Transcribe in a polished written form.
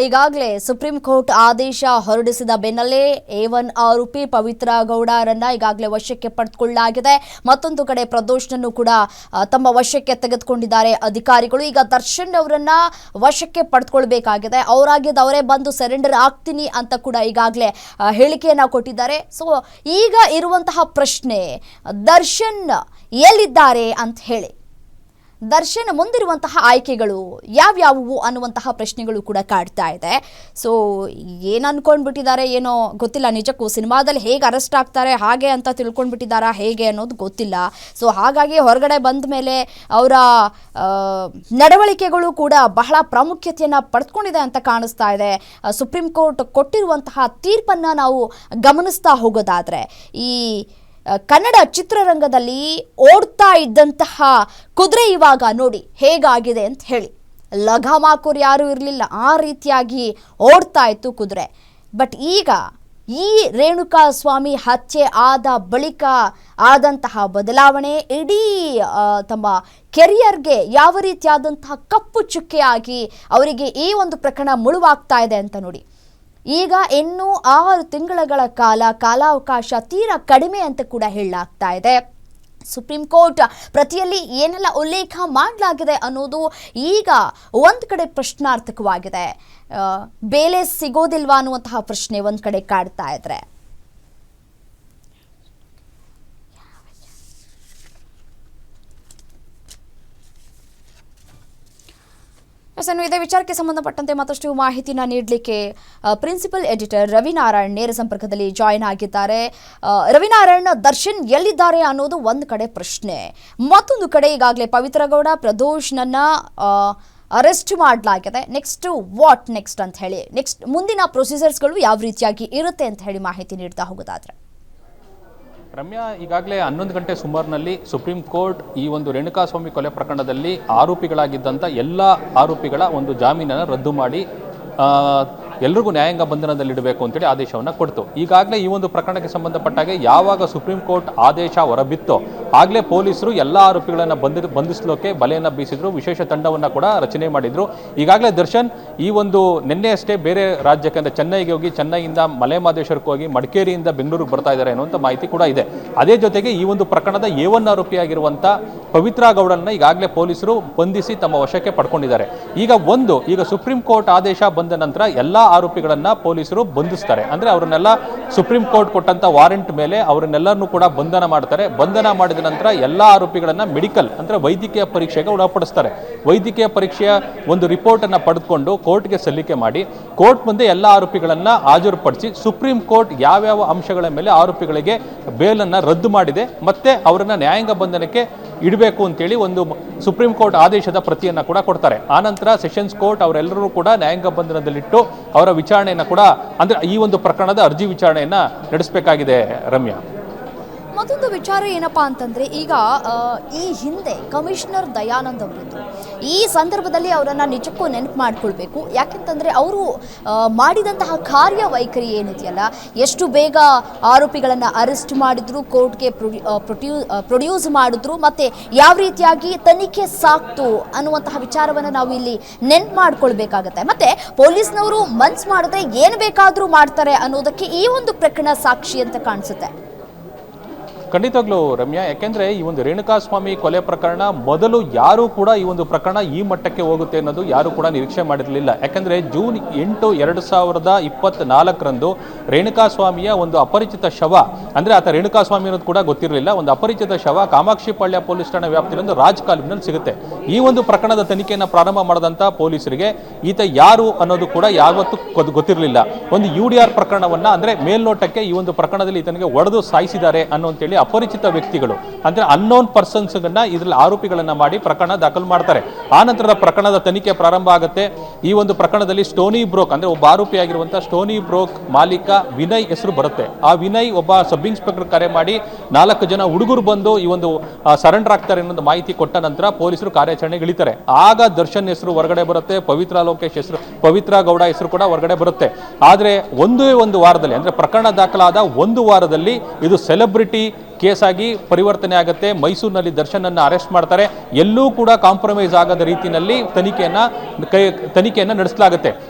ಈಗಾಗಲೇ supreme court ಆದೇಶ ಹೊರಡಿಸಿದ ಬೆನ್ನಲ್ಲೇ A1 ಆರೋಪಿ ಪವಿತ್ರ ಗೌಡರನ್ನ ಈಗಾಗಲೇ ವಶಕ್ಕೆ ಪಡೆದುಕೊಳ್ಳಲಾಗಿದೆ. ಮತ್ತೊಂದು ಕಡೆ ಪ್ರದೋಷ್ನನ್ನು ಕೂಡ ತಮ್ಮ ವಶಕ್ಕೆ ತೆಗೆದುಕೊಂಡಿದ್ದಾರೆ ಅಧಿಕಾರಿಗಳು. ಈಗ ದರ್ಶನ್ ಅವರನ್ನ ವಶಕ್ಕೆ ಪಡೆದುಕೊಳ್ಳಬೇಕಾಗಿದೆ. ಅವರೇ ಬಂದು ಸರೆಂಡರ್ ಆಗ್ತೀನಿ ಅಂತ ಕೂಡ ಈಗಾಗಲೇ ಹೇಳಿಕೆಯನ್ನ ಕೊಟ್ಟಿದ್ದಾರೆ. ಸೊ ಈಗ ಇರುವಂತಹ ಪ್ರಶ್ನೆ, ದರ್ಶನ್ ಎಲ್ಲಿದ್ದಾರೆ ಅಂತ ಹೇಳಿ, ದರ್ಶನ್ ಮುಂದಿರುವಂತಹ ಆಯ್ಕೆಗಳು ಯಾವ್ಯಾವು ಅನ್ನುವಂತಹ ಪ್ರಶ್ನೆಗಳು ಕೂಡ ಕಾಡ್ತಾ ಇದೆ. ಸೊ ಏನು ಅನ್ಕೊಂಡ್ಬಿಟ್ಟಿದ್ದಾರೆ ಏನೋ ಗೊತ್ತಿಲ್ಲ. ನಿಜಕ್ಕೂ ಸಿನಿಮಾದಲ್ಲಿ ಹೇಗೆ ಅರೆಸ್ಟ್ ಆಗ್ತಾರೆ ಹಾಗೆ ಅಂತ ತಿಳ್ಕೊಂಡ್ಬಿಟ್ಟಿದ್ದಾರಾ ಹೇಗೆ ಅನ್ನೋದು ಗೊತ್ತಿಲ್ಲ. ಸೊ ಹಾಗಾಗಿ ಹೊರಗಡೆ ಬಂದ ಮೇಲೆ ಅವರ ನಡವಳಿಕೆಗಳು ಕೂಡ ಬಹಳ ಪ್ರಾಮುಖ್ಯತೆಯನ್ನು ಪಡೆದುಕೊಂಡಿದೆ ಅಂತ ಕಾಣಿಸ್ತಾ ಇದೆ. ಸುಪ್ರೀಂ ಕೋರ್ಟ್ ಕೊಟ್ಟಿರುವಂತಹ ತೀರ್ಪನ್ನು ನಾವು ಗಮನಿಸ್ತಾ ಹೋಗೋದಾದರೆ, ಈ ಕನ್ನಡ ಚಿತ್ರರಂಗದಲ್ಲಿ ಓಡ್ತಾ ಇದ್ದಂತಹ ಕುದುರೆ ಇವಾಗ ನೋಡಿ ಹೇಗಾಗಿದೆ ಅಂತ ಹೇಳಿ. ಲಗಾಮಾಕೋರು ಯಾರೂ ಇರಲಿಲ್ಲ, ಆ ರೀತಿಯಾಗಿ ಓಡ್ತಾ ಇತ್ತು ಕುದುರೆ. ಬಟ್ ಈಗ ಈ ರೇಣುಕಾಸ್ವಾಮಿ ಹತ್ಯೆ ಆದ ಬಳಿಕ ಆದಂತಹ ಬದಲಾವಣೆ ಇಡೀ ತಮ್ಮ ಕೆರಿಯರ್ಗೆ ಯಾವ ರೀತಿಯಾದಂತಹ ಕಪ್ಪು ಚುಕ್ಕೆಯಾಗಿ ಅವರಿಗೆ ಈ ಒಂದು ಪ್ರಕರಣ ಮುಳುವಾಗ್ತಾ ಇದೆ ಅಂತ ನೋಡಿ. ಈಗ ಇನ್ನೂ 6 ತಿಂಗಳ ಕಾಲಾವಕಾಶ ತೀರಾ ಕಡಿಮೆ ಅಂತ ಕೂಡ ಹೇಳಲಾಗ್ತಾ ಇದೆ. ಸುಪ್ರೀಂ ಕೋರ್ಟ್ ಪ್ರತಿಯಲ್ಲಿ ಏನೆಲ್ಲ ಉಲ್ಲೇಖ ಮಾಡಲಾಗಿದೆ ಅನ್ನೋದು ಈಗ ಒಂದು ಕಡೆ ಪ್ರಶ್ನಾರ್ಥಕವಾಗಿದೆ. ಬೇಲೆ ಸಿಗೋದಿಲ್ವಾ ಅನ್ನುವಂತಹ ಪ್ರಶ್ನೆ ಒಂದು ಕಡೆ ಕಾಡ್ತಾ ಇದ್ರೆ, ಇದೇ ವಿಚಾರಕ್ಕೆ ಸಂಬಂಧಪಟ್ಟಂತೆ ಮತ್ತಷ್ಟು ಮಾಹಿತಿನ ನೀಡಲಿಕ್ಕೆ ಪ್ರಿನ್ಸಿಪಲ್ ಎಡಿಟರ್ ರವಿನಾರಾಯಣ್ ನೇರ ಸಂಪರ್ಕದಲ್ಲಿ ಜಾಯಿನ್ ಆಗಿದ್ದಾರೆ. ರವಿನಾರಾಯಣ್, ದರ್ಶನ್ ಎಲ್ಲಿದ್ದಾರೆ ಅನ್ನೋದು ಒಂದು ಕಡೆ ಪ್ರಶ್ನೆ. ಮತ್ತೊಂದು ಕಡೆ ಈಗಾಗಲೇ ಪವಿತ್ರ ಗೌಡ ಪ್ರದೋಷ್ನನ್ನ ಅರೆಸ್ಟ್ ಮಾಡಲಾಗಿದೆ. ನೆಕ್ಸ್ಟ್ ಅಂತ ಹೇಳಿ, ಮುಂದಿನ ಪ್ರೊಸೀಜರ್ಸ್ಗಳು ಯಾವ ರೀತಿಯಾಗಿ ಇರುತ್ತೆ ಅಂತ ಹೇಳಿ ಮಾಹಿತಿ ನೀಡ್ತಾ ಹೋಗೋದಾದ್ರೆ. ರಮ್ಯಾ, ಈಗಾಗಲೇ 11 ಗಂಟೆ ಸುಮಾರಿನಲ್ಲಿ ಸುಪ್ರೀಂ ಕೋರ್ಟ್ ಈ ಒಂದು ರೇಣುಕಾಸ್ವಾಮಿ ಕೊಲೆ ಪ್ರಕರಣದಲ್ಲಿ ಆರೋಪಿಗಳಾಗಿದ್ದಂಥ ಎಲ್ಲ ಆರೋಪಿಗಳ ಒಂದು ಜಾಮೀನನ್ನು ರದ್ದು ಮಾಡಿ ಎಲ್ರಿಗೂ ನ್ಯಾಯಾಂಗ ಬಂಧನದಲ್ಲಿಡಬೇಕು ಅಂತೇಳಿ ಆದೇಶವನ್ನು ಕೊಡ್ತು. ಈಗಾಗಲೇ ಈ ಒಂದು ಪ್ರಕರಣಕ್ಕೆ ಸಂಬಂಧಪಟ್ಟಾಗೆ ಯಾವಾಗ ಸುಪ್ರೀಂ ಕೋರ್ಟ್ ಆದೇಶ ಹೊರಬಿತ್ತೋ ಆಗಲೇ ಪೊಲೀಸರು ಎಲ್ಲ ಆರೋಪಿಗಳನ್ನು ಬಂಧಿಸಲಿಕ್ಕೆ ಬಲೆಯನ್ನು ಬೀಸಿದ್ರು, ವಿಶೇಷ ತಂಡವನ್ನು ಕೂಡ ರಚನೆ ಮಾಡಿದ್ರು. ಈಗಾಗಲೇ ದರ್ಶನ್ ಈ ಒಂದು ನಿನ್ನೆಯಷ್ಟೇ ಬೇರೆ ರಾಜ್ಯಕ್ಕೆ ಅಂದರೆ ಚೆನ್ನೈಗೆ ಹೋಗಿ, ಚೆನ್ನೈಯಿಂದ ಮಲೆಮಹದೇಶ್ವರಕ್ಕೆ ಹೋಗಿ, ಮಡಿಕೇರಿಯಿಂದ ಬೆಂಗಳೂರಿಗೆ ಬರ್ತಾ ಇದ್ದಾರೆ ಅನ್ನುವಂಥ ಮಾಹಿತಿ ಕೂಡ ಇದೆ. ಅದೇ ಜೊತೆಗೆ ಈ ಒಂದು ಪ್ರಕರಣದ A1 ಆರೋಪಿಯಾಗಿರುವಂಥ ಪವಿತ್ರ ಗೌಡರನ್ನ ಈಗಾಗಲೇ ಪೊಲೀಸರು ಬಂಧಿಸಿ ತಮ್ಮ ವಶಕ್ಕೆ ಪಡ್ಕೊಂಡಿದ್ದಾರೆ. ಈಗ ಸುಪ್ರೀಂ ಕೋರ್ಟ್ ಆದೇಶ ಬಂದ ನಂತರ ಎಲ್ಲ ಆರೋಪಿಗಳನ್ನ ಪೊಲೀಸರು ಬಂಧಿಸ್ತಾರೆ. ಅಂದ್ರೆ ಅವರನ್ನೆಲ್ಲ ಸುಪ್ರೀಂ ಕೋರ್ಟ್ ಕೊಟ್ಟಂತ ವಾರೆಂಟ್ ಮೇಲೆ ಅವರನ್ನೆಲ್ಲರನ್ನೂ ಕೂಡ ಬಂಧನ ಮಾಡ್ತಾರೆ. ಬಂಧನ ಮಾಡಿದ ನಂತರ ಎಲ್ಲ ಆರೋಪಿಗಳನ್ನ ಮೆಡಿಕಲ್ ಅಂದ್ರೆ ವೈದ್ಯಕೀಯ ಪರೀಕ್ಷೆಗೆ ಒಳಪಡಿಸ್ತಾರೆ. ವೈದ್ಯಕೀಯ ಪರೀಕ್ಷೆಯ ಒಂದು ರಿಪೋರ್ಟ್ ಅನ್ನ ಪಡೆದುಕೊಂಡು ಕೋರ್ಟ್ಗೆ ಸಲ್ಲಿಕೆ ಮಾಡಿ, ಕೋರ್ಟ್ ಮುಂದೆ ಎಲ್ಲ ಆರೋಪಿಗಳನ್ನ ಹಾಜರುಪಡಿಸಿ ಸುಪ್ರೀಂ ಕೋರ್ಟ್ ಯಾವ್ಯಾವ ಅಂಶಗಳ ಮೇಲೆ ಆರೋಪಿಗಳಿಗೆ ಬೇಲನ್ನ ರದ್ದು ಮಾಡಿದೆ ಮತ್ತೆ ಅವರನ್ನ ನ್ಯಾಯಾಂಗ ಬಂಧನಕ್ಕೆ ಇಡಬೇಕು ಅಂತೇಳಿ ಒಂದು ಸುಪ್ರೀಂ ಕೋರ್ಟ್ ಆದೇಶದ ಪ್ರತಿಯನ್ನ ಕೂಡ ಕೊಡ್ತಾರೆ. ಆನಂತರ ಸೆಷನ್ಸ್ ಕೋರ್ಟ್ ಅವರೆಲ್ಲರೂ ಕೂಡ ನ್ಯಾಯಾಂಗ ಬಂಧನದಲ್ಲಿಟ್ಟು ಅವರ ವಿಚಾರಣೆಯನ್ನು ಕೂಡ ಅಂದ್ರೆ ಈ ಒಂದು ಪ್ರಕರಣದ ಅರ್ಜಿ ವಿಚಾರಣೆಯನ್ನ ನಡೆಸಬೇಕಾಗಿದೆ. ರಮ್ಯಾ, ಮತ್ತೊಂದು ವಿಚಾರ ಏನಪ್ಪಾ ಅಂತಂದ್ರೆ, ಈಗ ಈ ಹಿಂದೆ ಕಮಿಷನರ್ ದಯಾನಂದ್ ಅವರಿದ್ರು. ಈ ಸಂದರ್ಭದಲ್ಲಿ ಅವರನ್ನ ನಿಜಕ್ಕೂ ನೆನಪು ಮಾಡ್ಕೊಳ್ಬೇಕು. ಯಾಕೆಂತಂದ್ರೆ ಅವರು ಮಾಡಿದಂತಹ ಕಾರ್ಯವೈಖರಿ ಏನಿದೆಯಲ್ಲ, ಎಷ್ಟು ಬೇಗ ಆರೋಪಿಗಳನ್ನ ಅರೆಸ್ಟ್ ಮಾಡಿದ್ರು, ಕೋರ್ಟ್ಗೆ ಪ್ರೊಡ್ಯೂಸ್ ಮಾಡಿದ್ರು, ಮತ್ತೆ ಯಾವ ರೀತಿಯಾಗಿ ತನಿಖೆ ಸಾಕ್ತು ಅನ್ನುವಂತಹ ವಿಚಾರವನ್ನು ನಾವು ಇಲ್ಲಿ ನೆನಪು ಮಾಡ್ಕೊಳ್ಬೇಕಾಗತ್ತೆ. ಮತ್ತೆ ಪೊಲೀಸ್ನವರು ಮನ್ಸು ಮಾಡದೆ ಏನು ಬೇಕಾದ್ರೂ ಮಾಡ್ತಾರೆ ಅನ್ನೋದಕ್ಕೆ ಈ ಒಂದು ಪ್ರಕರಣ ಸಾಕ್ಷಿ ಅಂತ ಕಾಣಿಸುತ್ತೆ. ಖಂಡಿತವಾಗ್ಲೂ ರಮ್ಯಾ, ಯಾಕೆಂದ್ರೆ ಈ ಒಂದು ರೇಣುಕಾಸ್ವಾಮಿ ಕೊಲೆ ಪ್ರಕರಣ ಮೊದಲು ಯಾರೂ ಕೂಡ ಈ ಒಂದು ಪ್ರಕರಣ ಈ ಮಟ್ಟಕ್ಕೆ ಹೋಗುತ್ತೆ ಅನ್ನೋದು ಯಾರು ಕೂಡ ನಿರೀಕ್ಷೆ ಮಾಡಿರಲಿಲ್ಲ. ಯಾಕೆಂದ್ರೆ ಜೂನ್ 8, 2024 ರೇಣುಕಾಸ್ವಾಮಿಯ ಒಂದು ಅಪರಿಚಿತ ಶವ, ಅಂದ್ರೆ ಆತ ರೇಣುಕಾಸ್ವಾಮಿ ಅನ್ನೋದು ಕೂಡ ಗೊತ್ತಿರಲಿಲ್ಲ, ಒಂದು ಅಪರಿಚಿತ ಶವ ಕಾಮಾಕ್ಷಿಪಾಳ್ಯ ಪೊಲೀಸ್ ಠಾಣೆ ವ್ಯಾಪ್ತಿಯಲ್ಲಿ ಒಂದು ರಾಜ್ ಕಾಲುವೆನಲ್ಲಿ ಸಿಗುತ್ತೆ. ಈ ಒಂದು ಪ್ರಕರಣದ ತನಿಖೆಯನ್ನು ಪ್ರಾರಂಭ ಮಾಡಿದಂತ ಪೊಲೀಸರಿಗೆ ಈತ ಯಾರು ಅನ್ನೋದು ಕೂಡ ಯಾವತ್ತೂ ಗೊತ್ತಿರಲಿಲ್ಲ. ಒಂದು UDR ಪ್ರಕರಣವನ್ನ ಅಂದ್ರೆ ಮೇಲ್ನೋಟಕ್ಕೆ ಈ ಒಂದು ಪ್ರಕರಣದಲ್ಲಿ ಈತನಿಗೆ ಒಡೆದು ಸಾಯಿಸಿದ್ದಾರೆ ಅನ್ನೋಂತೇಳಿ ಅಪರಿಚಿತ ವ್ಯಕ್ತಿಗಳು ಅಂದ್ರೆ ಅನ್ನೋನ್ ಪರ್ಸನ್ಸ್ ಇದರಲ್ಲಿ ಆರೋಪಿಗಳನ್ನ ಮಾಡಿ ಪ್ರಕರಣ ದಾಖಲು ಮಾಡ್ತಾರೆ. ಆ ನಂತರದ ಪ್ರಕರಣದ ತನಿಖೆ ಪ್ರಾರಂಭ ಆಗುತ್ತೆ. ಈ ಒಂದು ಪ್ರಕರಣದಲ್ಲಿ ಸ್ಟೋನಿ ಬ್ರೋಕ್ ಅಂದ್ರೆ ಒಬ್ಬ ಆರೋಪಿಯಾಗಿರುವಂತಹ ಸ್ಟೋನಿ ಬ್ರೋಕ್ ಮಾಲೀಕ ವಿನಯ್ ಹೆಸರು ಬರುತ್ತೆ. ಆ ವಿನಯ್ ಒಬ್ಬ ಸಬ್ ಇನ್ಸ್ಪೆಕ್ಟರ್ ಕರೆ ಮಾಡಿ 4 ಜನ ಹುಡುಗರು ಬಂದು ಈ ಒಂದು ಸರೆಂಡರ್ ಆಗ್ತಾರೆ ಅನ್ನೋ ಮಾಹಿತಿ ಕೊಟ್ಟ ನಂತರ ಪೊಲೀಸರು ಕಾರ್ಯಾಚರಣೆಗೆ ಇಳಿತಾರೆ. ಆಗ ದರ್ಶನ್ ಹೆಸರು ಹೊರಗಡೆ ಬರುತ್ತೆ, ಪವಿತ್ರ ಗೌಡ ಹೆಸರು ಕೂಡ ಹೊರಗಡೆ ಬರುತ್ತೆ. ಆದ್ರೆ ಒಂದೇ ಒಂದು ವಾರದಲ್ಲಿ ಅಂದ್ರೆ ಪ್ರಕರಣ ದಾಖಲಾದ 1 ವಾರದಲ್ಲಿ ಇದು ಸೆಲೆಬ್ರಿಟಿ ಕೇಸ್ ಆಗಿ ಪರಿವರ್ತನೆ ಆಗುತ್ತೆ. ಮೈಸೂರಿನಲ್ಲಿ ದರ್ಶನ್ ಅನ್ನು ಅರೆಸ್ಟ್ ಮಾಡ್ತಾರೆ. ಎಲ್ಲೂ ಕೂಡ ಕಾಂಪ್ರಮೈಸ್ ಆಗದ ರೀತಿಯಲ್ಲಿ ತನಿಖೆಯನ್ನ ನಡೆಸಲಾಗುತ್ತೆ.